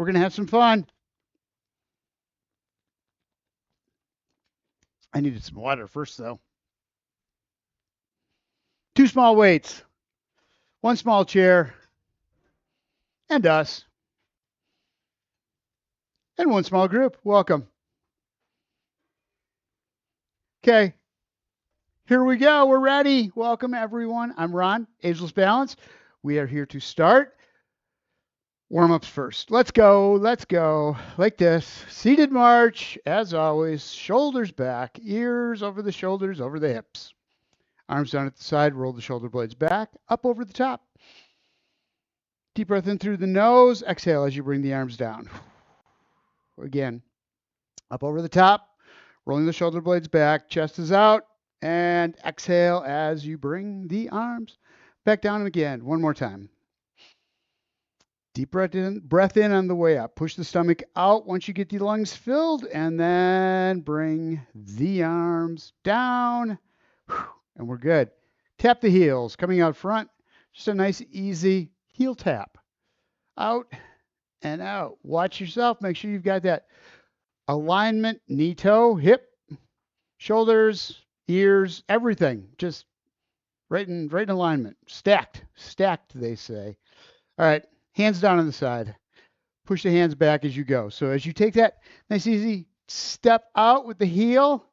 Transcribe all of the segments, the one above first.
We're going to have some fun. I needed some water first, though. 2 small weights, 1 small chair, and us. And 1 small group. Welcome. Okay. Here we go. We're ready. Welcome, everyone. I'm Ron, Ageless Balance. We are here to start. Warm-ups first. Let's go. Let's go. Like this. Seated march, as always. Shoulders back. Ears over the shoulders, over the hips. Arms down at the side. Roll the shoulder blades back. Up over the top. Deep breath in through the nose. Exhale as you bring the arms down. Again. Up over the top. Rolling the shoulder blades back. Chest is out. And exhale as you bring the arms back down again. One more time. Deep breath in on the way up. Push the stomach out once you get the lungs filled, and then bring the arms down. And we're good. Tap the heels, coming out front. Just a nice, easy heel tap. Out and out. Watch yourself. Make sure you've got that alignment, knee, toe, hip, shoulders, ears, everything. Just right in alignment. Stacked, they say. All right. Hands down on the side. Push the hands back as you go. So as you take that nice, easy step out with the heel,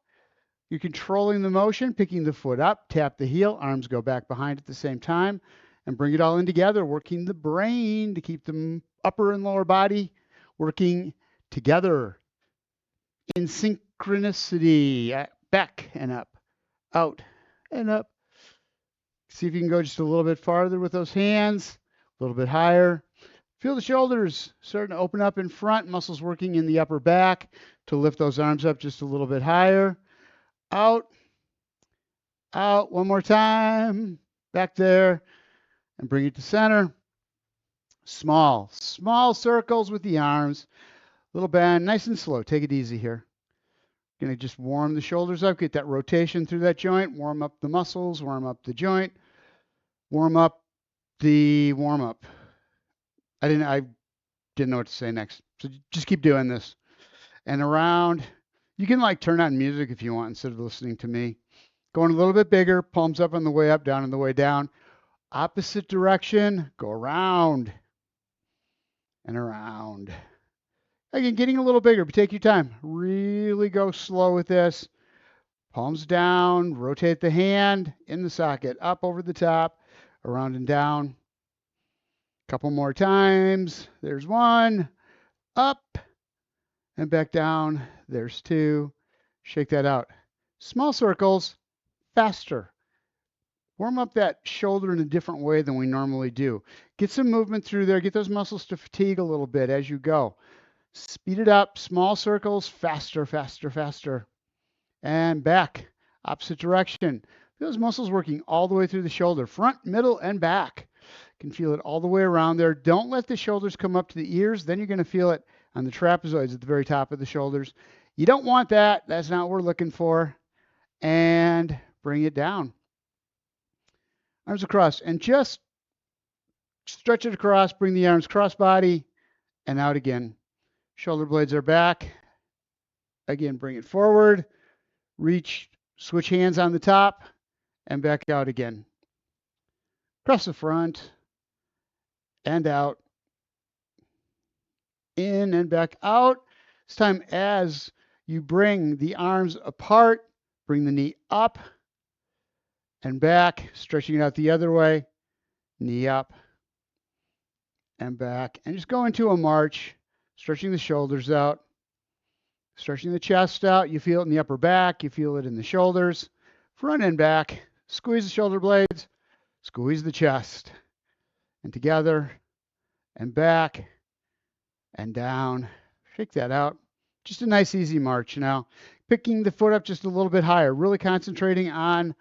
you're controlling the motion, picking the foot up, tap the heel, arms go back behind at the same time, and bring it all in together, working the brain to keep the upper and lower body working together in synchronicity. Back and up, out and up. See if you can go just a little bit farther with those hands, a little bit higher. Feel the shoulders starting to open up in front, muscles working in the upper back to lift those arms up just a little bit higher. Out, out, one more time, back there, and bring it to center. Small circles with the arms, little bend, nice and slow. Take it easy here. Going to just warm the shoulders up, get that rotation through that joint, warm up the muscles, warm up the joint, warm up the warm-up. I didn't know what to say next. So just keep doing this. And around, you can like turn on music if you want instead of listening to me. Going a little bit bigger, palms up on the way up, down on the way down. Opposite direction, go around and around. Again, getting a little bigger, but take your time. Really go slow with this. Palms down, rotate the hand in the socket, up over the top, around and down. Couple more times. There's 1. Up and back down. There's 2. Shake that out. Small circles, faster. Warm up that shoulder in a different way than we normally do. Get some movement through there. Get those muscles to fatigue a little bit as you go. Speed it up. Small circles, faster, faster, faster. And back. Opposite direction. Those muscles working all the way through the shoulder, front, middle, and back. Can feel it all the way around there. Don't let the shoulders come up to the ears. Then you're going to feel it on the trapezoids at the very top of the shoulders. You don't want that. That's not what we're looking for. And bring it down. Arms across. And just stretch it across. Bring the arms cross body and out again. Shoulder blades are back. Again, bring it forward. Reach. Switch hands on the top and back out again. Across the front. And out, in and back out. This time as you bring the arms apart, bring the knee up and back, stretching it out the other way, knee up and back. And just go into a march, stretching the shoulders out, stretching the chest out. You feel it in the upper back, you feel it in the shoulders, front and back. Squeeze the shoulder blades, squeeze the chest. And together and back and down. Shake that out. Just a nice, easy march now. Picking the foot up just a little bit higher. Really concentrating on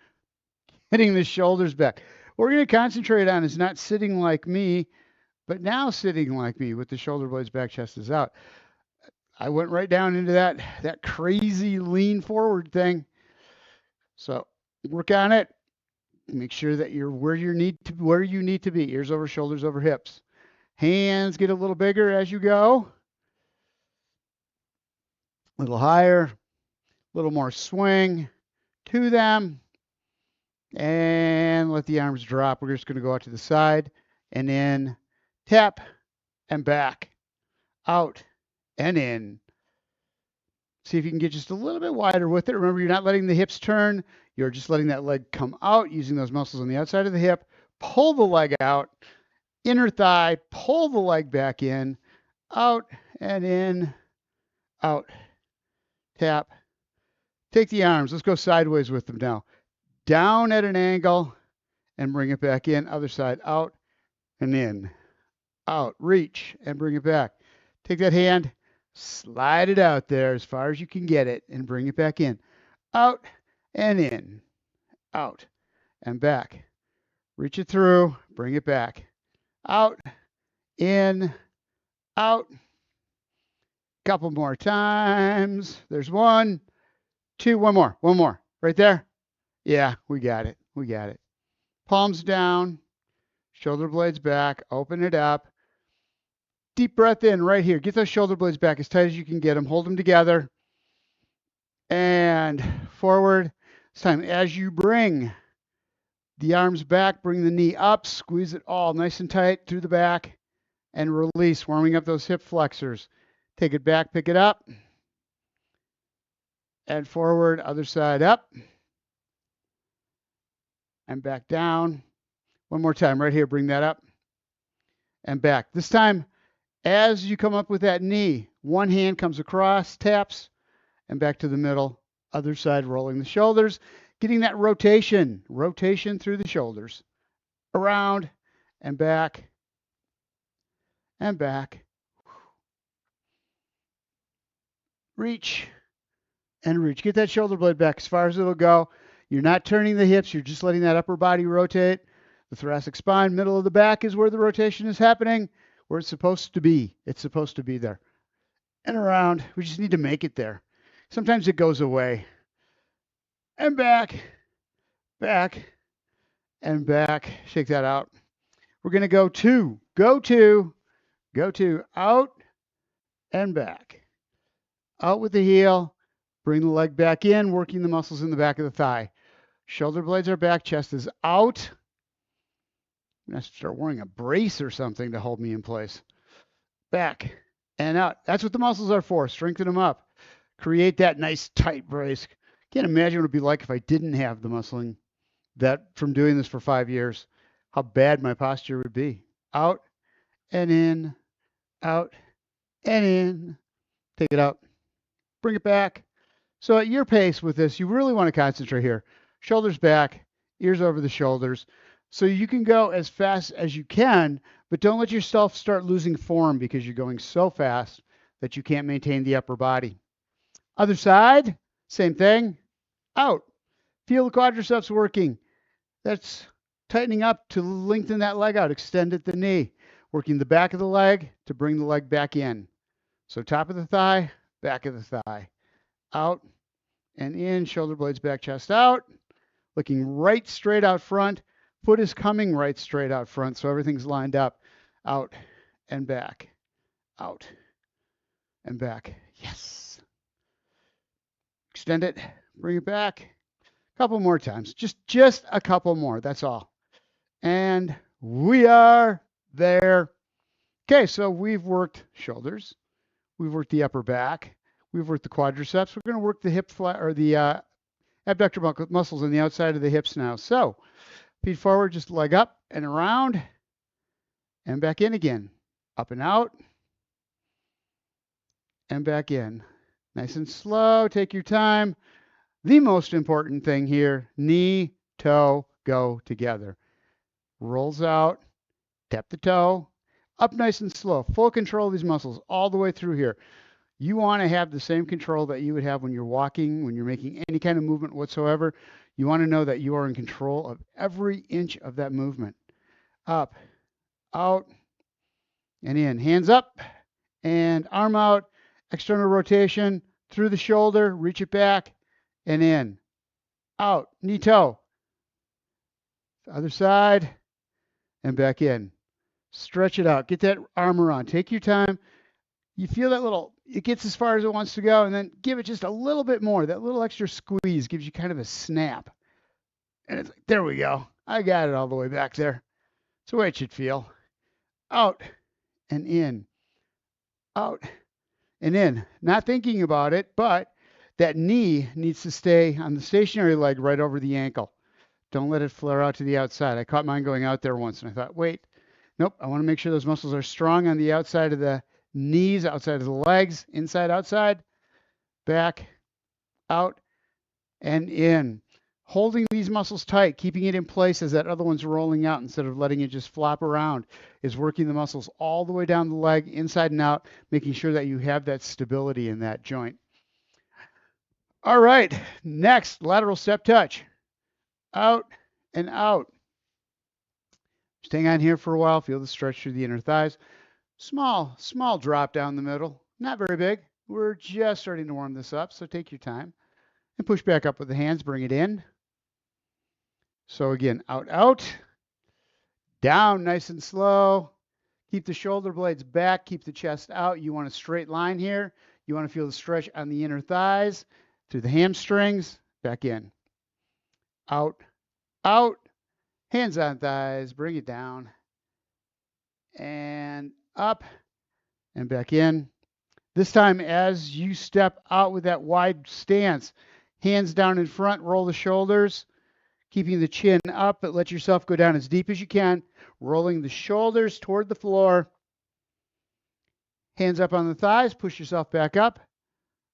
hitting the shoulders back. What we're going to concentrate on is not sitting like me, but now sitting like me with the shoulder blades back, chest is out. I went right down into that crazy lean forward thing. So work on it. Make sure that you're where you need to be, ears over shoulders over hips. Hands get a little bigger as you go. A little higher, a little more swing to them, and let the arms drop. We're just going to go out to the side and in, tap and back, out and in. See if you can get just a little bit wider with it. Remember, you're not letting the hips turn. You're just letting that leg come out using those muscles on the outside of the hip. Pull the leg out, inner thigh, pull the leg back in, out and in, out, tap. Take the arms. Let's go sideways with them now. Down at an angle and bring it back in. Other side, out and in, out. Reach and bring it back. Take that hand, slide it out there as far as you can get it and bring it back in. Out and in, out and back. Reach it through, bring it back. Out, in, out. Couple more times. There's 1, 2, one more. Right there. Yeah, we got it. We got it. Palms down, shoulder blades back, open it up. Deep breath in right here. Get those shoulder blades back as tight as you can get them. Hold them together. And forward. This time, as you bring the arms back, bring the knee up, squeeze it all nice and tight through the back, and release, warming up those hip flexors. Take it back, pick it up, and forward, other side up, and back down. One more time, right here, bring that up, and back. This time, as you come up with that knee, one hand comes across, taps, and back to the middle, other side, rolling the shoulders, getting that rotation through the shoulders, around, and back, and back. Reach and reach. Get that shoulder blade back as far as it'll go. You're not turning the hips. You're just letting that upper body rotate. The thoracic spine, middle of the back is where the rotation is happening, where it's supposed to be. It's supposed to be there. And around. We just need to make it there. Sometimes it goes away. And back, back, and back. Shake that out. We're going to go to, out, and back. Out with the heel, bring the leg back in, working the muscles in the back of the thigh. Shoulder blades are back, chest is out. I'm going to start wearing a brace or something to hold me in place. Back and out. That's what the muscles are for. Strengthen them up. Create that nice tight brace. Can't imagine what it'd be like if I didn't have the muscling that from doing this for 5 years. How bad my posture would be. Out and in, out and in. Take it out. Bring it back. So at your pace with this, you really want to concentrate here. Shoulders back, ears over the shoulders. So you can go as fast as you can, but don't let yourself start losing form because you're going so fast that you can't maintain the upper body. Other side, same thing. Out. Feel the quadriceps working. That's tightening up to lengthen that leg out, extend at the knee. Working the back of the leg to bring the leg back in. So top of the thigh, back of the thigh. Out and in, shoulder blades back, chest out. Looking right straight out front. Foot is coming right straight out front, so everything's lined up. Out and back. Out and back. Yes. Extend it. Bring it back. A couple more times. Just a couple more. That's all. And we are there. Okay, so we've worked shoulders. We've worked the upper back. We've worked the quadriceps. We're going to work the hip or the abductor muscles on the outside of the hips now. So feet forward, just leg up and around and back in again. Up and out and back in. Nice and slow. Take your time. The most important thing here, knee, toe, go together. Rolls out, tap the toe, up nice and slow. Full control of these muscles all the way through here. You want to have the same control that you would have when you're walking, when you're making any kind of movement whatsoever. You want to know that you are in control of every inch of that movement. Up, out, and in. Hands up and arm out. External rotation through the shoulder. Reach it back and in. Out. Knee toe. Other side and back in. Stretch it out. Get that arm around. Take your time. You feel that little, it gets as far as it wants to go, and then give it just a little bit more. That little extra squeeze gives you kind of a snap. And it's like, there we go. I got it all the way back there. It's the way it should feel. Out and in, out and in. Not thinking about it, but that knee needs to stay on the stationary leg right over the ankle. Don't let it flare out to the outside. I caught mine going out there once, and I thought, wait, nope, I want to make sure those muscles are strong on the outside of the knees, outside of the legs, inside, outside, back, out, and in. Holding these muscles tight, keeping it in place as that other one's rolling out instead of letting it just flop around, is working the muscles all the way down the leg, inside and out, making sure that you have that stability in that joint. All right, next, lateral step touch. Out and out. Just hang on here for a while. Feel the stretch through the inner thighs. Small drop down the middle. Not very big. We're just starting to warm this up, so take your time. And push back up with the hands. Bring it in. So again, out, out. Down, nice and slow. Keep the shoulder blades back. Keep the chest out. You want a straight line here. You want to feel the stretch on the inner thighs, through the hamstrings. Back in. Out, out. Hands on thighs. Bring it down. And up and back in. This time, as you step out with that wide stance, hands down in front, roll the shoulders, keeping the chin up, but let yourself go down as deep as you can, rolling the shoulders toward the floor. Hands up on the thighs, push yourself back up,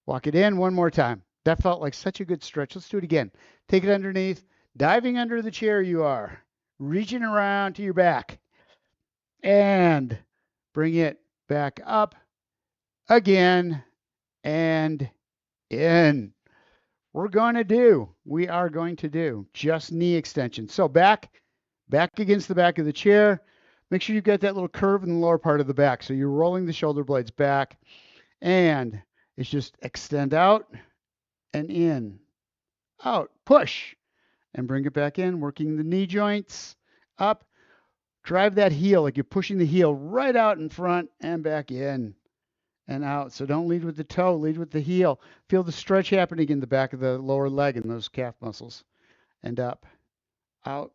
walk it in one more time. That felt like such a good stretch. Let's do it again. Take it underneath, diving under the chair you are, reaching around to your back, and bring it back up again and in. We are going to do just knee extension. So back against the back of the chair. Make sure you've got that little curve in the lower part of the back. So you're rolling the shoulder blades back, and it's just extend out and in, out, push, and bring it back in, working the knee joints up. Drive that heel like you're pushing the heel right out in front and back in and out. So don't lead with the toe, lead with the heel. Feel the stretch happening in the back of the lower leg and those calf muscles. And up, out,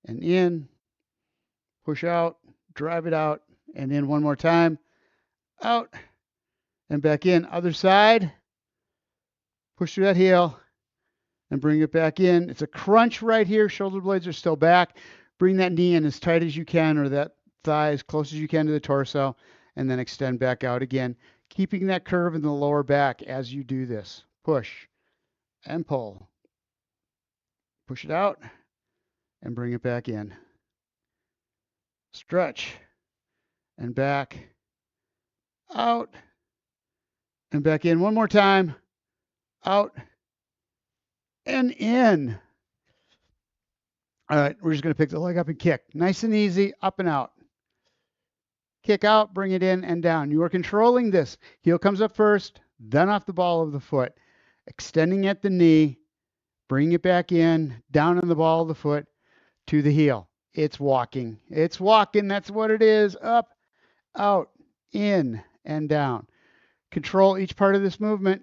and in. Push out, drive it out, and in one more time. Out, and back in. Other side. Push through that heel, and bring it back in. It's a crunch right here. Shoulder blades are still back. Bring that knee in as tight as you can, or that thigh as close as you can to the torso, and then extend back out again, keeping that curve in the lower back as you do this. Push and pull. Push it out and bring it back in. Stretch and back, out and back in. One more time. Out and in. All right, we're just going to pick the leg up and kick. Nice and easy, up and out. Kick out, bring it in and down. You are controlling this. Heel comes up first, then off the ball of the foot. Extending at the knee, bring it back in, down on the ball of the foot to the heel. It's walking. It's walking. That's what it is. Up, out, in, and down. Control each part of this movement.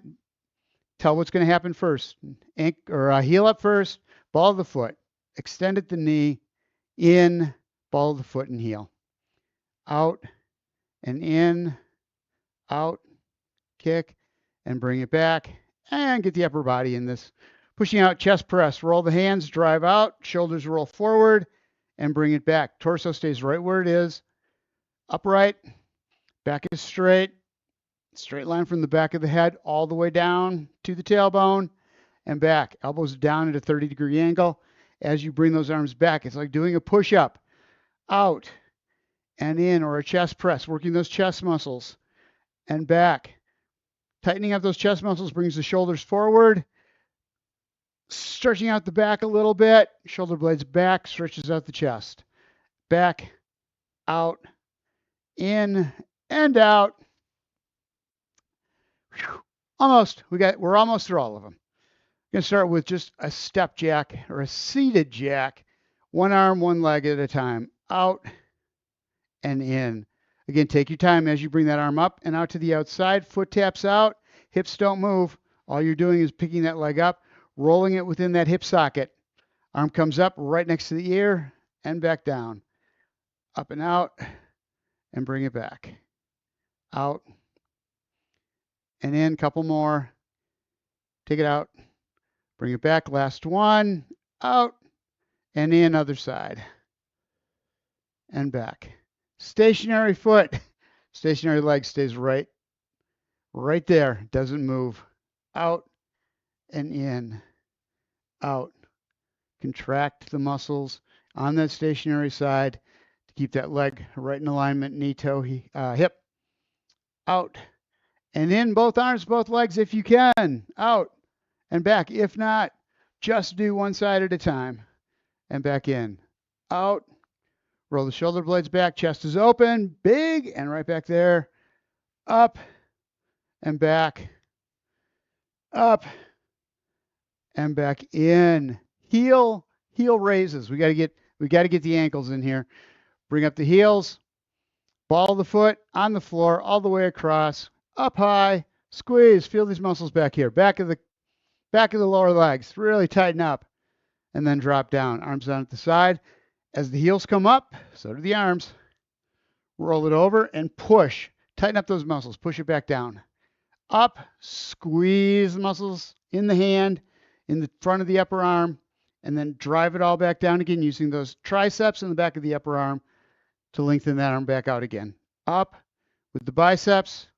Tell what's going to happen first. Heel up first, ball of the foot. Extend at the knee, in, ball of the foot and heel. Out and in, out, kick, and bring it back. And get the upper body in this. Pushing out, chest press. Roll the hands, drive out, shoulders roll forward, and bring it back. Torso stays right where it is. Upright, back is straight. Straight line from the back of the head all the way down to the tailbone and back. Elbows down at a 30-degree angle. As you bring those arms back, it's like doing a push-up. Out and in, or a chest press, working those chest muscles and back. Tightening up those chest muscles brings the shoulders forward. Stretching out the back a little bit. Shoulder blades back, stretches out the chest. Back, out, in, and out. Whew. Almost. We're almost through all of them. I'm going to start with just a step jack or a seated jack. One arm, one leg at a time. Out and in. Again, take your time as you bring that arm up and out to the outside. Foot taps out. Hips don't move. All you're doing is picking that leg up, rolling it within that hip socket. Arm comes up right next to the ear and back down. Up and out and bring it back. Out and in. Couple more. Take it out. Bring it back. Last one. Out and in. Other side. And back. Stationary foot. Stationary leg stays right there. Doesn't move. Out and in. Out. Contract the muscles on that stationary side to keep that leg right in alignment. Knee, toe, hip. Out and in. Both arms, both legs if you can. Out and back. If not, just do one side at a time. And back in. Out. Roll the shoulder blades back. Chest is open. Big. And right back there. Up and back. Up and back in. Heel raises. We got to get the ankles in here. Bring up the heels. Ball the foot on the floor all the way across. Up high. Squeeze. Feel these muscles back here. Back of the lower legs. Really tighten up. And then drop down. Arms down at the side. As the heels come up, so do the arms. Roll it over and push. Tighten up those muscles. Push it back down. Up. Squeeze the muscles in the hand, in the front of the upper arm, and then drive it all back down again using those triceps in the back of the upper arm to lengthen that arm back out again. Up with the biceps,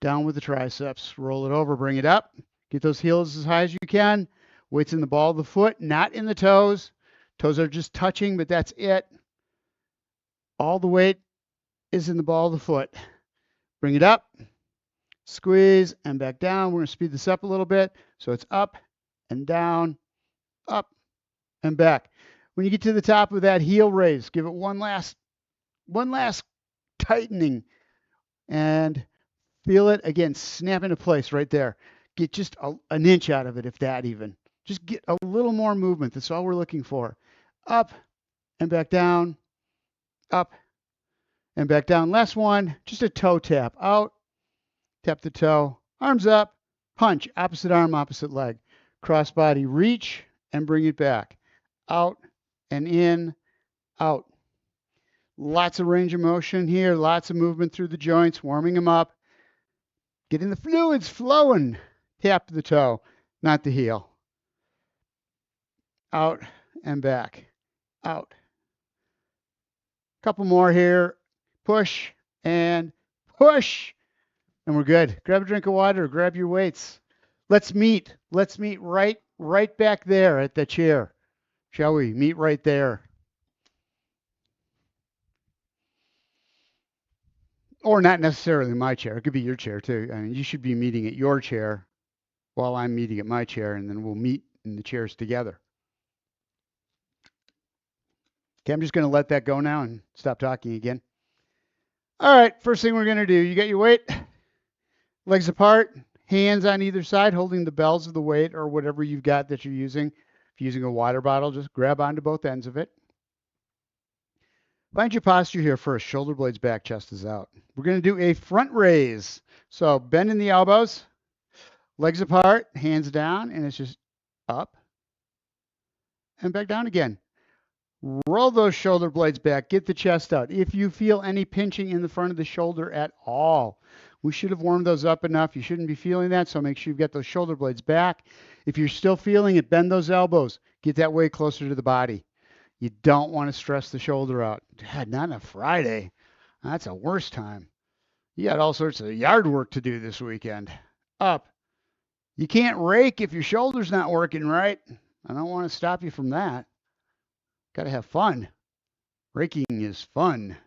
down with the triceps. Roll it over, bring it up. Get those heels as high as you can. Weight's in the ball of the foot, not in the toes. Toes are just touching, but that's it. All the weight is in the ball of the foot. Bring it up, squeeze, and back down. We're going to speed this up a little bit. So it's up and down, up and back. When you get to the top of that heel raise, give it one last tightening and feel it again, snap into place right there. Get just an inch out of it, if that even. Just get a little more movement. That's all we're looking for. Up and back down, up and back down. Last one, just a toe tap. Out, tap the toe, arms up, punch, opposite arm, opposite leg. Cross body, reach and bring it back. Out and in, out. Lots of range of motion here, lots of movement through the joints, warming them up. Getting the fluids flowing. Tap the toe, not the heel. Out and back. Out. Couple more here. Push and push. And we're good. Grab a drink of water, grab your weights. Let's meet. Let's meet right back there at the chair. Shall we? Meet right there. Or not necessarily my chair. It could be your chair too. I mean, you should be meeting at your chair while I'm meeting at my chair, and then we'll meet in the chairs together. Okay, I'm just going to let that go now and stop talking again. All right, first thing we're going to do, you got your weight, legs apart, hands on either side, holding the bells of the weight or whatever you've got that you're using. If you're using a water bottle, just grab onto both ends of it. Find your posture here first. Shoulder blades back, chest is out. We're going to do a front raise. So bend in the elbows, legs apart, hands down, and it's just up and back down again. Roll those shoulder blades back. Get the chest out. If you feel any pinching in the front of the shoulder at all, we should have warmed those up enough. You shouldn't be feeling that, so make sure you've got those shoulder blades back. If you're still feeling it, bend those elbows. Get that weight closer to the body. You don't want to stress the shoulder out. Dad, not on a Friday. That's a worse time. You got all sorts of yard work to do this weekend. Up. You can't rake if your shoulder's not working right. I don't want to stop you from that. Got to have fun. Raking is fun.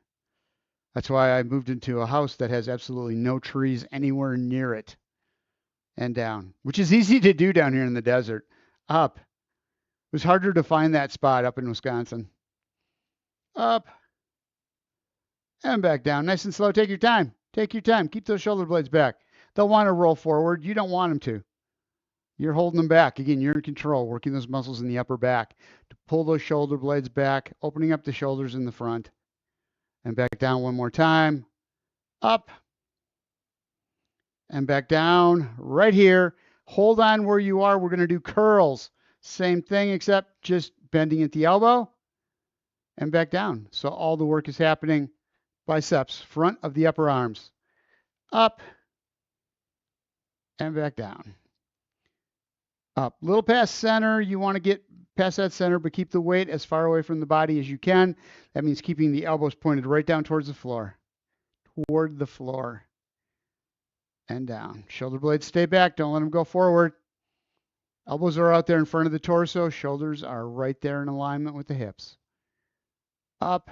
That's why I moved into a house that has absolutely no trees anywhere near it. And down, which is easy to do down here in the desert. Up. It was harder to find that spot up in Wisconsin. Up. And back down. Nice and slow. Take your time. Take your time. Keep those shoulder blades back. They'll want to roll forward. You don't want them to. You're holding them back. Again, you're in control, working those muscles in the upper back to pull those shoulder blades back, opening up the shoulders in the front. And back down one more time. up, and back down right here. Hold on where you are. We're going to do curls. Same thing, except just bending at the elbow and back down. So all the work is happening biceps, front of the upper arms. Up and back down. Up. Little past center. You want to get past that center, but keep the weight as far away from the body as you can. That means keeping the elbows pointed right down towards the floor. Toward the floor. And down. Shoulder blades stay back. Don't let them go forward. Elbows are out there in front of the torso. Shoulders are right there in alignment with the hips. Up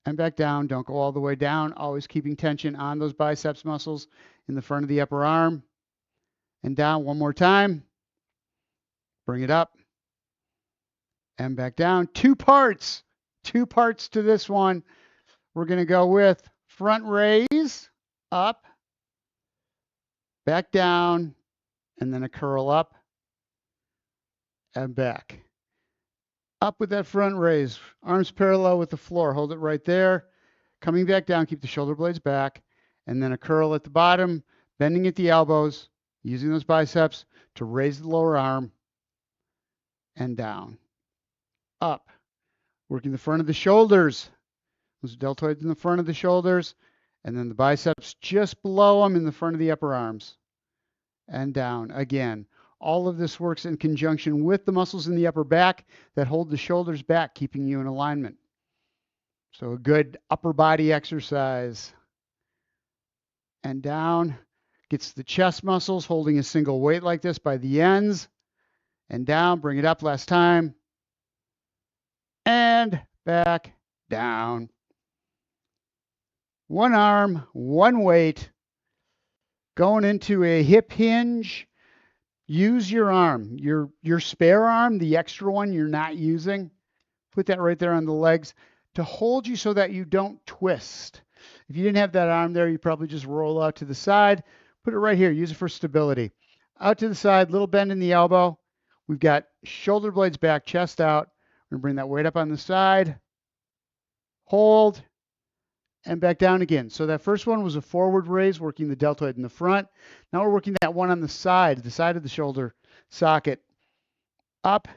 and back down. Don't go all the way down. Always keeping tension on those biceps muscles in the front of the upper arm. And down one more time. Bring it up and back down. Two parts to this one. We're going to go with front raise, up, back down, and then a curl up and back. Up with that front raise. Arms parallel with the floor. Hold it right there. Coming back down, keep the shoulder blades back. And then a curl at the bottom, bending at the elbows, using those biceps to raise the lower arm and down. Up. Working the front of the shoulders. Those deltoids in the front of the shoulders. And then the biceps just below them in the front of the upper arms. And down again. All of this works in conjunction with the muscles in the upper back that hold the shoulders back, keeping you in alignment. So a good upper body exercise. And down. Gets the chest muscles holding a single weight like this by the ends. And down. Bring it up last time. And back down. One arm, one weight. Going into a hip hinge. Use your arm, your spare arm, the extra one you're not using. Put that right there on the legs to hold you so that you don't twist. If you didn't have that arm there, you probably just roll out to the side. Put it right here. Use it for stability. Out to the side, little bend in the elbow. We've got shoulder blades back, chest out. We're going to bring that weight up on the side. Hold. And back down again. So that first one was a forward raise, working the deltoid in the front. Now we're working that one on the side of the shoulder socket. Up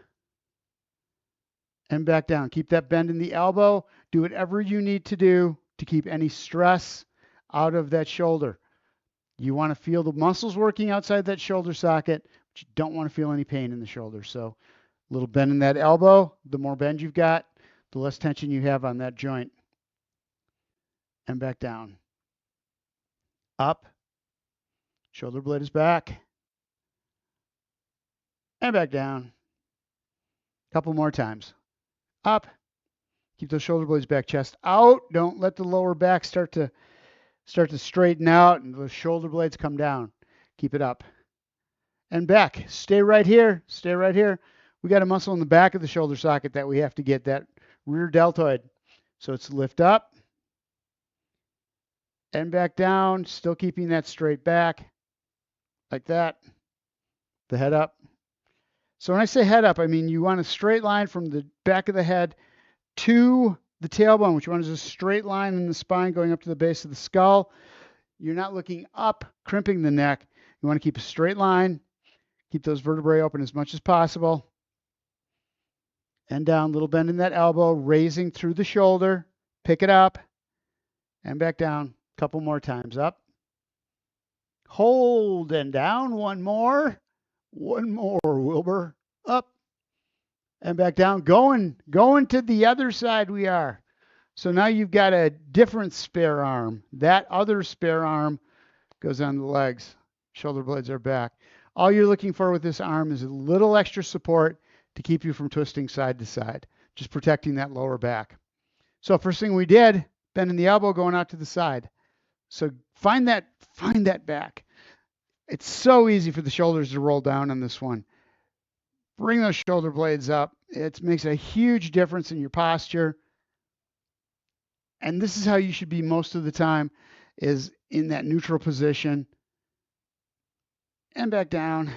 and back down. Keep that bend in the elbow. Do whatever you need to do to keep any stress out of that shoulder. You want to feel the muscles working outside that shoulder socket, but you don't want to feel any pain in the shoulder. So a little bend in that elbow. The more bend you've got, the less tension you have on that joint. And back down. Up. Shoulder blade is back. And back down. A couple more times. Up. Keep those shoulder blades back, chest out. Don't let the lower back start to straighten out and the shoulder blades come down. Keep it up. And back. Stay right here. Stay right here. We got a muscle in the back of the shoulder socket that we have to get, that rear deltoid. So it's lift up. And back down, still keeping that straight back, like that. The head up. So when I say head up, I mean you want a straight line from the back of the head to the tailbone, which one is a straight line in the spine going up to the base of the skull. You're not looking up, crimping the neck. You want to keep a straight line. Keep those vertebrae open as much as possible. And down, little bend in that elbow, raising through the shoulder. Pick it up and back down. Couple more times. Up. Hold and down. One more. One more, Wilbur. Up and back down. Going to the other side we are. So now you've got a different spare arm. That other spare arm goes on the legs. Shoulder blades are back. All you're looking for with this arm is a little extra support to keep you from twisting side to side. Just protecting that lower back. So first thing we did, bending the elbow, going out to the side. So find that back. It's so easy for the shoulders to roll down on this one. Bring those shoulder blades up. It makes a huge difference in your posture. And this is how you should be most of the time, is in that neutral position. And back down.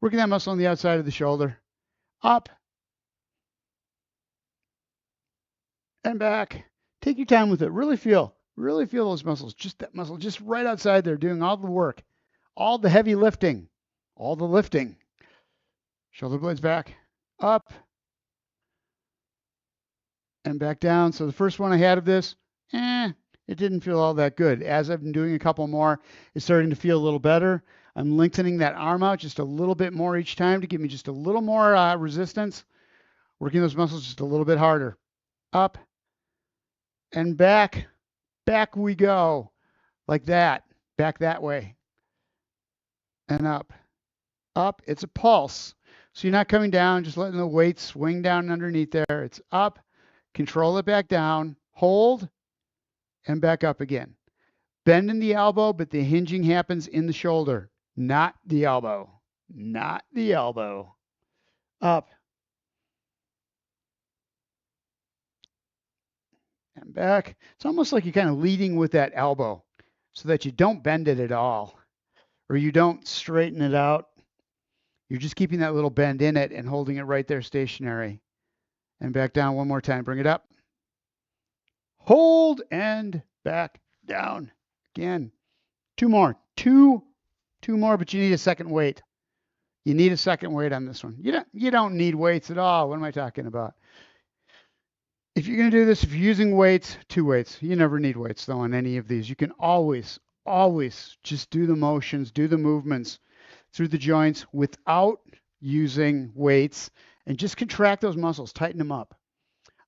Working that muscle on the outside of the shoulder. Up. And back. Take your time with it. Really feel. Really feel those muscles, just that muscle, just right outside there doing all the work, all the heavy lifting, all the lifting. Shoulder blades back, up, and back down. So the first one I had of this, it didn't feel all that good. As I've been doing a couple more, it's starting to feel a little better. I'm lengthening that arm out just a little bit more each time to give me just a little more resistance. Working those muscles just a little bit harder. Up and back. Back we go. Like that. Back that way. And up. Up. It's a pulse. So you're not coming down, just letting the weight swing down underneath there. It's up. Control it back down. Hold. And back up again. Bend in the elbow, but the hinging happens in the shoulder, not the elbow. Not the elbow. Up. And back. It's almost like you're kind of leading with that elbow so that you don't bend it at all or you don't straighten it out. You're just keeping that little bend in it and holding it right there stationary. And back down one more time. Bring it up. Hold and back down. Again. Two more. Two more, but you need a second weight. You need a second weight on this one. You don't need weights at all. What am I talking about? If you're going to do this, if you're using weights, 2 weights. You never need weights, though, on any of these. You can always just do the motions, do the movements through the joints without using weights and just contract those muscles, tighten them up.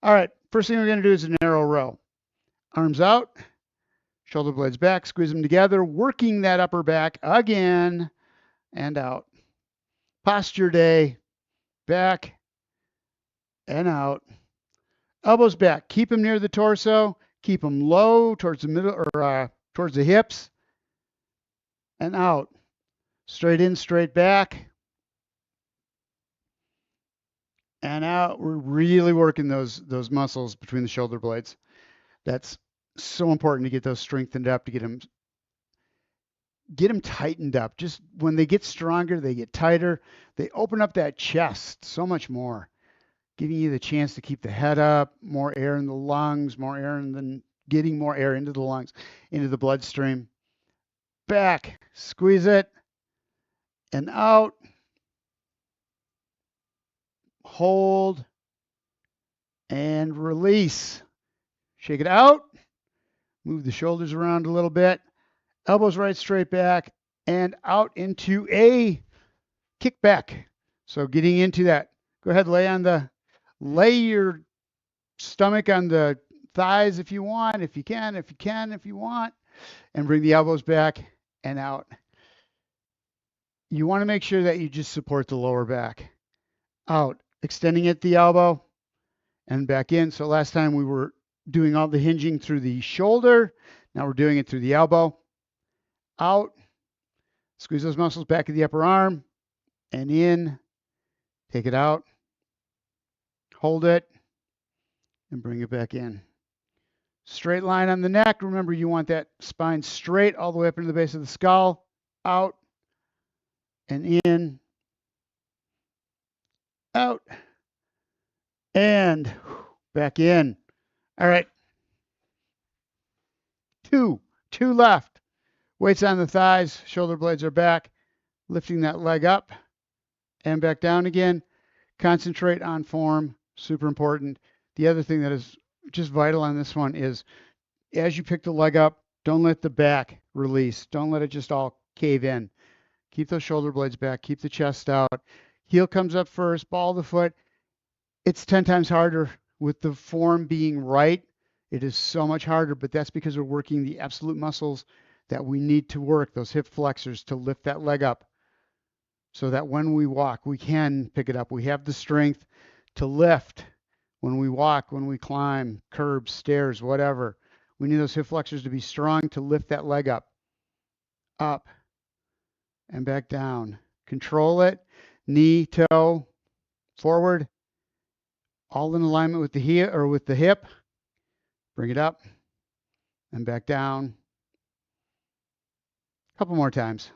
All right, first thing we're going to do is a narrow row. Arms out, shoulder blades back, squeeze them together, working that upper back again and out. Posture day, back and out. Elbows back. Keep them near the torso. Keep them low towards the middle or towards the hips. And out. Straight in, straight back. And out. We're really working those muscles between the shoulder blades. That's so important to get those strengthened up, to get them tightened up. Just when they get stronger, they get tighter. They open up that chest so much more, giving you the chance to keep the head up, more air in the lungs, getting more air into the lungs, into the bloodstream. Back, squeeze it, and out. Hold, and release. Shake it out. Move the shoulders around a little bit. Elbows right straight back, and out into a kickback. So getting into that. Go ahead, lay your stomach on the thighs if you want, if you want, and bring the elbows back and out. You want to make sure that you just support the lower back. Out, extending at the elbow and back in. So last time we were doing all the hinging through the shoulder. Now we're doing it through the elbow. Out, squeeze those muscles back of the upper arm and in. Take it out. Hold it and bring it back in. Straight line on the neck. Remember, you want that spine straight all the way up into the base of the skull. Out and in. Out and back in. All right. Two left. Weights on the thighs. Shoulder blades are back. Lifting that leg up and back down again. Concentrate on form. Super important. The other thing that is just vital on this one is as you pick the leg up, don't let the back release. Don't let it just all cave in. Keep those shoulder blades back. Keep the chest out. Heel comes up first. Ball of the foot. It's 10 times harder with the form being right. It is so much harder, but that's because we're working the absolute muscles that we need to work, those hip flexors, to lift that leg up so that when we walk, we can pick it up. We have the strength to lift when we walk, when we climb, curbs, stairs, whatever. We need those hip flexors to be strong to lift that leg up and back down. Control it. Knee, toe, forward, all in alignment with the heel or with the hip. Bring it up and back down. A couple more times.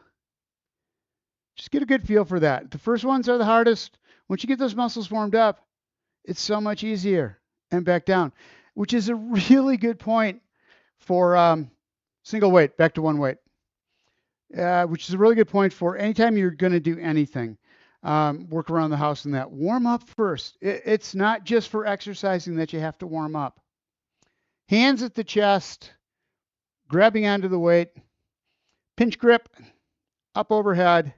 Just get a good feel for that. The first ones are the hardest. Once you get those muscles warmed up, it's so much easier. And back down, which is a really good point for single weight, back to one weight, which is a really good point for anytime you're going to do anything. Work around the house and that. Warm up first. It's not just for exercising that you have to warm up. Hands at the chest, grabbing onto the weight, pinch grip, up overhead,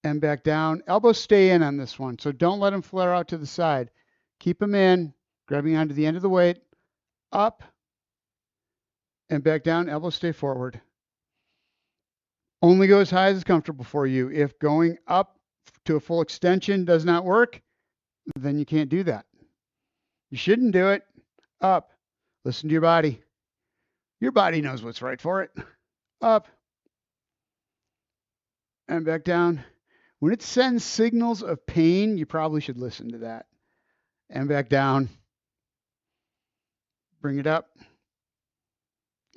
and back down. Elbows stay in on this one, so don't let them flare out to the side. Keep them in, grabbing onto the end of the weight, up, and back down. Elbows stay forward. Only go as high as is comfortable for you. If going up to a full extension does not work, then you can't do that. You shouldn't do it. Up. Listen to your body. Your body knows what's right for it. Up. And back down. When it sends signals of pain, you probably should listen to that. And back down. Bring it up.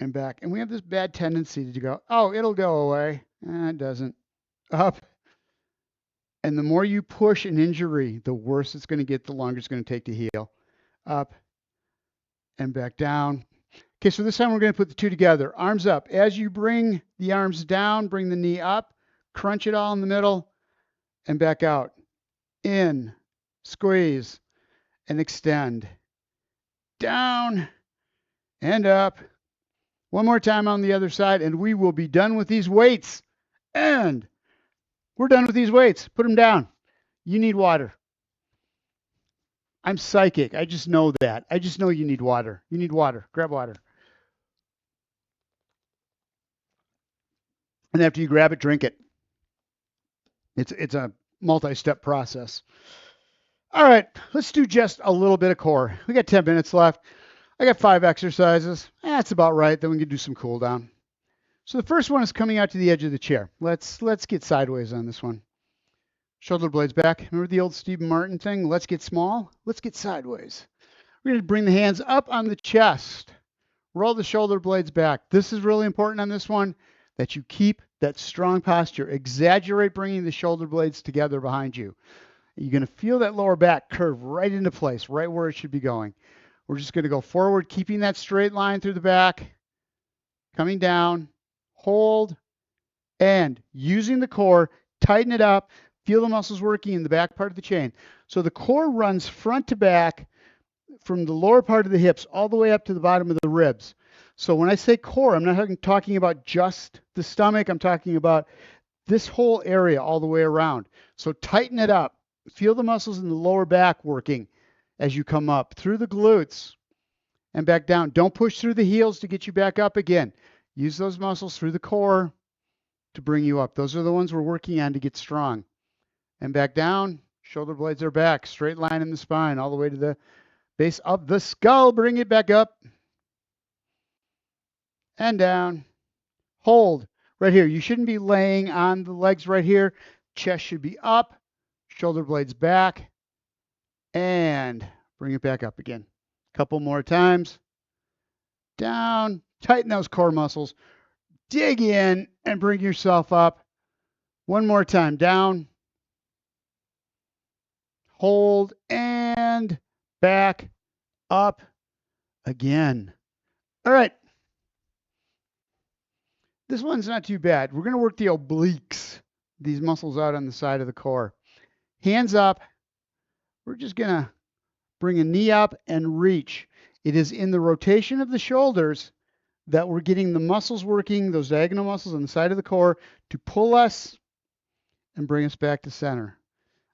And back. And we have this bad tendency to go, oh, it'll go away. It doesn't. Up. And the more you push an injury, the worse it's going to get, the longer it's going to take to heal. Up and back down. Okay, so this time we're going to put the two together. Arms up. As you bring the arms down, bring the knee up, crunch it all in the middle, and back out. In, squeeze, and extend. Down and up. One more time on the other side, and we will be done with these weights. And we're done with these weights. Put them down. You need water. I'm psychic. I just know that. I just know you need water. You need water. Grab water. And after you grab it, drink it. It's a multi-step process. All right, let's do just a little bit of core. We got 10 minutes left. I got 5 exercises. That's about right. Then we can do some cool down. So the first one is coming out to the edge of the chair. Let's get sideways on this one. Shoulder blades back. Remember the old Steve Martin thing? Let's get small. Let's get sideways. We're going to bring the hands up on the chest. Roll the shoulder blades back. This is really important on this one, that you keep that strong posture. Exaggerate bringing the shoulder blades together behind you. You're going to feel that lower back curve right into place, right where it should be going. We're just going to go forward, keeping that straight line through the back, coming down, hold, and using the core, tighten it up, feel the muscles working in the back part of the chain. So the core runs front to back from the lower part of the hips all the way up to the bottom of the ribs. So when I say core, I'm not talking about just the stomach. I'm talking about this whole area all the way around. So tighten it up. Feel the muscles in the lower back working as you come up through the glutes and back down. Don't push through the heels to get you back up again. Use those muscles through the core to bring you up. Those are the ones we're working on to get strong. And back down. Shoulder blades are back. Straight line in the spine all the way to the base of the skull. Bring it back up and down. Hold right here. You shouldn't be laying on the legs right here. Chest should be up. Shoulder blades back. And bring it back up again. Couple more times. Down. Tighten those core muscles. Dig in and bring yourself up. One more time. Down. Hold and back up again. All right. This one's not too bad. We're going to work the obliques, these muscles out on the side of the core. Hands up. We're just going to bring a knee up and reach. It is in the rotation of the shoulders that we're getting the muscles working, those diagonal muscles on the side of the core, to pull us and bring us back to center.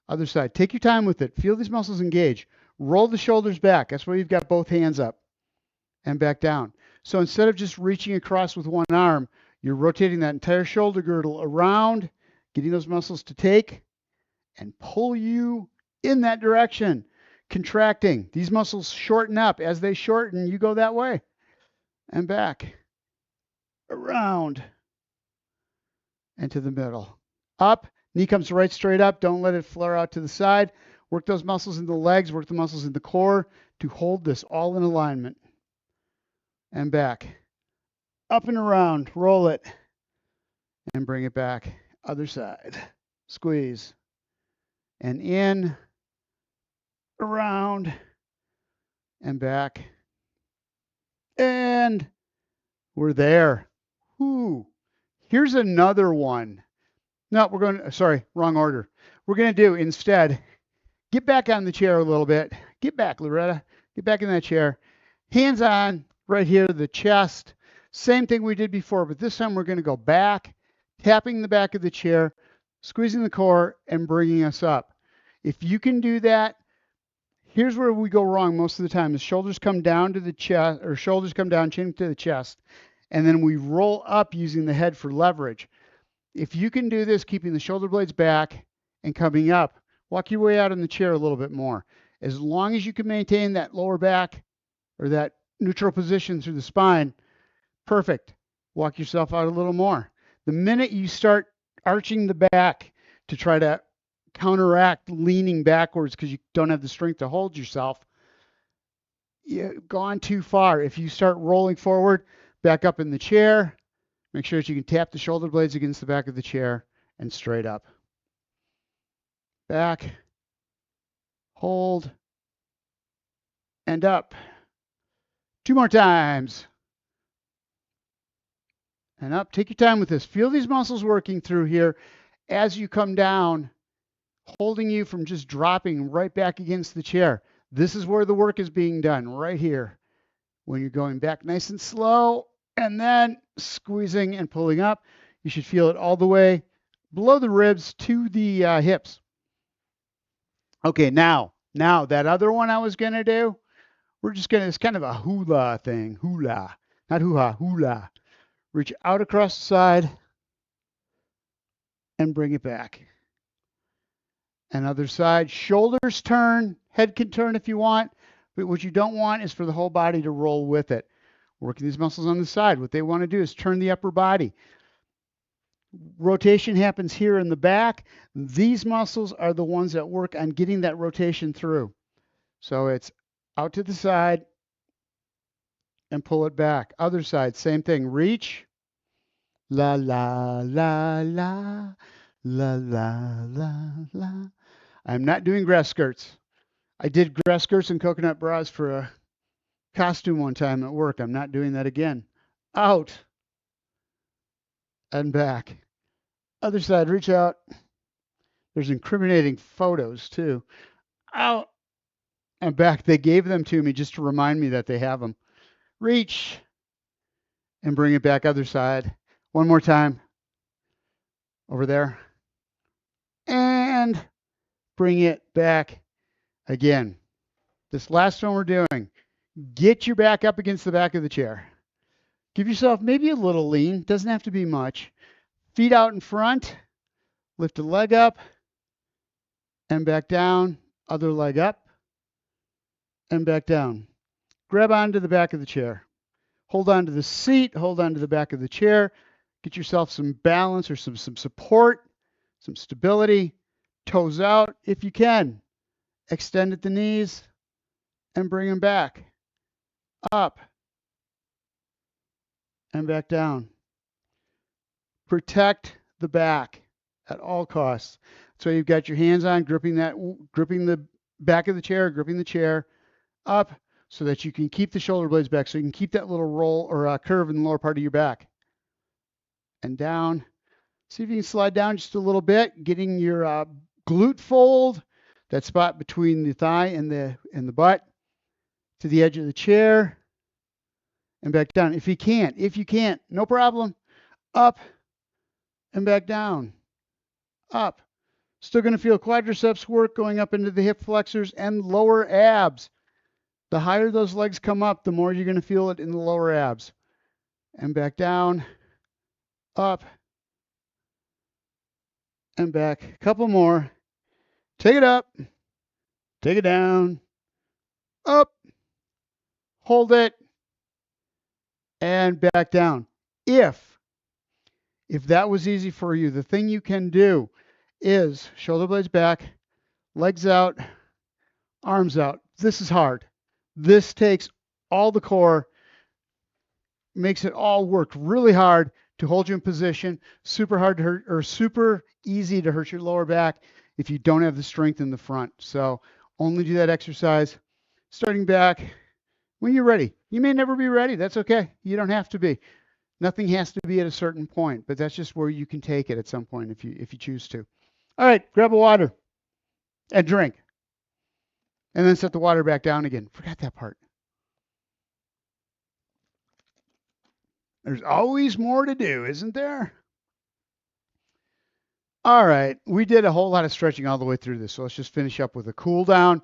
Other side. Take your time with it. Feel these muscles engage. Roll the shoulders back. That's why you've got both hands up and back down. So instead of just reaching across with one arm, you're rotating that entire shoulder girdle around, getting those muscles to take and pull you in that direction. Contracting. These muscles shorten up. As they shorten, you go that way and back, around, and to the middle. Up. Knee comes right straight up. Don't let it flare out to the side. Work those muscles in the legs. Work the muscles in the core to hold this all in alignment. And back. Up and around. Roll it. And bring it back. Other side. Squeeze. And in. Around. And back. And we're there. Whew. Here's another one. No, we're going to, sorry, wrong order. We're going to do instead, get back on the chair a little bit. Get back, Loretta. Get back in that chair. Hands on right here, the chest. Same thing we did before, but this time we're going to go back, tapping the back of the chair, squeezing the core, and bringing us up. If you can do that, here's where we go wrong most of the time. The shoulders come down to the chest, or shoulders come down, chin to the chest, and then we roll up using the head for leverage. If you can do this, keeping the shoulder blades back and coming up, walk your way out in the chair a little bit more. As long as you can maintain that lower back or that neutral position through the spine, perfect. Walk yourself out a little more. The minute you start arching the back to try to counteract leaning backwards because you don't have the strength to hold yourself, you've gone too far. If you start rolling forward, back up in the chair, make sure that you can tap the shoulder blades against the back of the chair and straight up. Back, hold, and up. 2 more times. And up. Take your time with this. Feel these muscles working through here as you come down, holding you from just dropping right back against the chair. This is where the work is being done, right here. When you're going back nice and slow, and then squeezing and pulling up. You should feel it all the way below the ribs to the hips. Okay, now that other one I was going to do, we're just going to, it's kind of a hula thing. Hula, not hoo-ha, hula. Reach out across the side and bring it back. And other side, shoulders turn, head can turn if you want, but what you don't want is for the whole body to roll with it. Working these muscles on the side. What they want to do is turn the upper body. Rotation happens here in the back. These muscles are the ones that work on getting that rotation through. So it's out to the side and pull it back. Other side, same thing. Reach. La, la, la, la, la, la, la, la. I'm not doing grass skirts. I did grass skirts and coconut bras for a costume one time at work. I'm not doing that again. Out and back. Other side, reach out. There's incriminating photos too. Out and back. They gave them to me just to remind me that they have them. Reach and bring it back. Other side. One more time. Over there. And bring it back again. This last one we're doing. Get your back up against the back of the chair. Give yourself maybe a little lean. Doesn't have to be much. Feet out in front. Lift a leg up and back down. Other leg up and back down. Grab onto the back of the chair. Hold on to the seat. Hold on to the back of the chair. Get yourself some balance or some support, some stability. Toes out if you can. Extend at the knees and bring them back. Up and back down. Protect the back at all costs. So you've got your hands on, gripping the back of the chair, gripping the chair up so that you can keep the shoulder blades back, so you can keep that little roll or curve in the lower part of your back. And down. See if you can slide down just a little bit, getting your glute fold, that spot between the thigh and the butt, to the edge of the chair and back down. If you can't, no problem. Up and back down. Up. Still going to feel quadriceps work going up into the hip flexors and lower abs. The higher those legs come up, the more you're going to feel it in the lower abs. And back down. Up and back. A couple more. Take it up. Take it down. Up. Hold it. And back down. If that was easy for you, the thing you can do is shoulder blades back, legs out, arms out. This is hard. This takes all the core, makes it all work really hard to hold you in position. Super hard to hurt, or super easy to hurt your lower back if you don't have the strength in the front. So only do that exercise starting back when you're ready. You may never be ready. That's okay. You don't have to be. Nothing has to be at a certain point, but that's just where you can take it at some point if you choose to. All right, grab a water and drink. And then set the water back down again. Forgot that part. There's always more to do, isn't there? All right, we did a whole lot of stretching all the way through this, so let's just finish up with a cool down.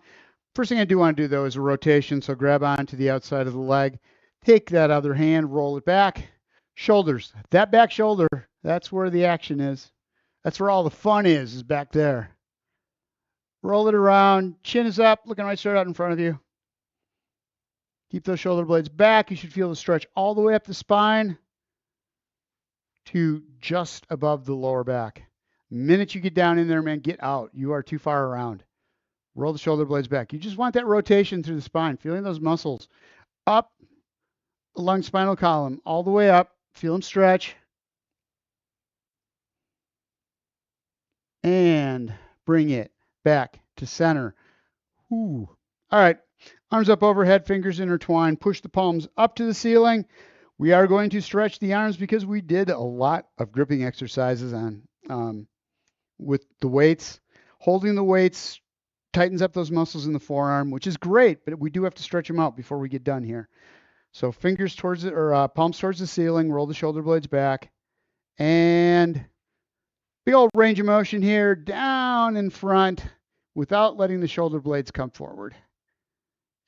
First thing I do want to do, though, is a rotation. So grab onto the outside of the leg. Take that other hand, roll it back. Shoulders. That back shoulder, that's where the action is. That's where all the fun is back there. Roll it around. Chin is up, looking right straight out in front of you. Keep those shoulder blades back. You should feel the stretch all the way up the spine to just above the lower back. The minute you get down in there, man, get out. You are too far around. Roll the shoulder blades back. You just want that rotation through the spine, feeling those muscles up along spinal column, all the way up. Feel them stretch. And bring it back to center. Ooh. All right. Arms up overhead, fingers intertwined. Push the palms up to the ceiling. We are going to stretch the arms because we did a lot of gripping exercises on with the weights. Holding the weights tightens up those muscles in the forearm, which is great, but we do have to stretch them out before we get done here. So fingers towards it, or palms towards the ceiling. Roll the shoulder blades back, and big old range of motion here, down in front, without letting the shoulder blades come forward.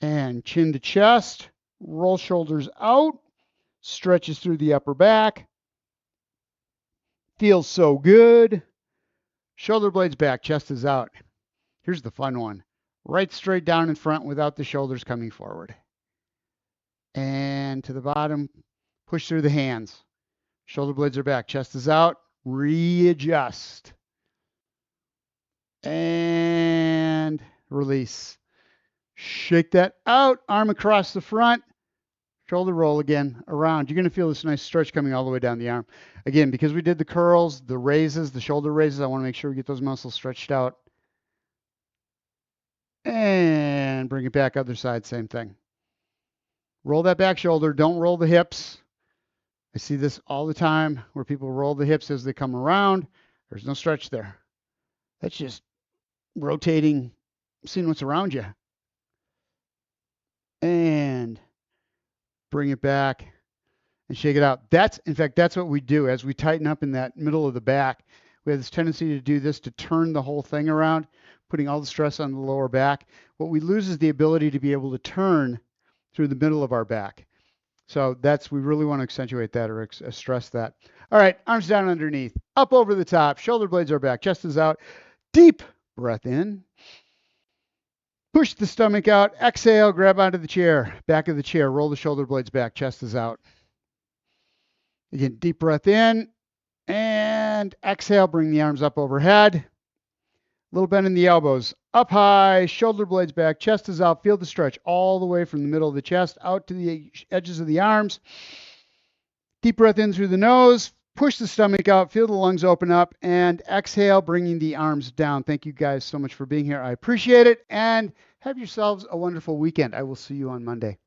And chin to chest, roll shoulders out, stretches through the upper back. Feels so good. Shoulder blades back, chest is out. Here's the fun one. Right straight down in front without the shoulders coming forward. And to the bottom, push through the hands. Shoulder blades are back, chest is out. Readjust. And release. Shake that out, arm across the front. Shoulder roll again, around. You're going to feel this nice stretch coming all the way down the arm. Again, because we did the curls, the raises, the shoulder raises, I want to make sure we get those muscles stretched out. And bring it back, other side, same thing. Roll that back shoulder. Don't roll the hips. I see this all the time where people roll the hips as they come around. There's no stretch there. That's just rotating, seeing what's around you. And bring it back and shake it out. In fact, that's what we do as we tighten up in that middle of the back. We have this tendency to do this to turn the whole thing around, putting all the stress on the lower back. What we lose is the ability to be able to turn through the middle of our back. So we really want to accentuate that or stress that. All right, arms down underneath, up over the top, shoulder blades are back, chest is out. Deep breath in. Push the stomach out. Exhale, grab onto the chair, back of the chair. Roll the shoulder blades back. Chest is out. Again, deep breath in. And exhale, bring the arms up overhead. A little bend in the elbows. Up high, shoulder blades back. Chest is out. Feel the stretch all the way from the middle of the chest out to the edges of the arms. Deep breath in through the nose. Push the stomach out. Feel the lungs open up. And exhale, bringing the arms down. Thank you guys so much for being here. I appreciate it. And have yourselves a wonderful weekend. I will see you on Monday.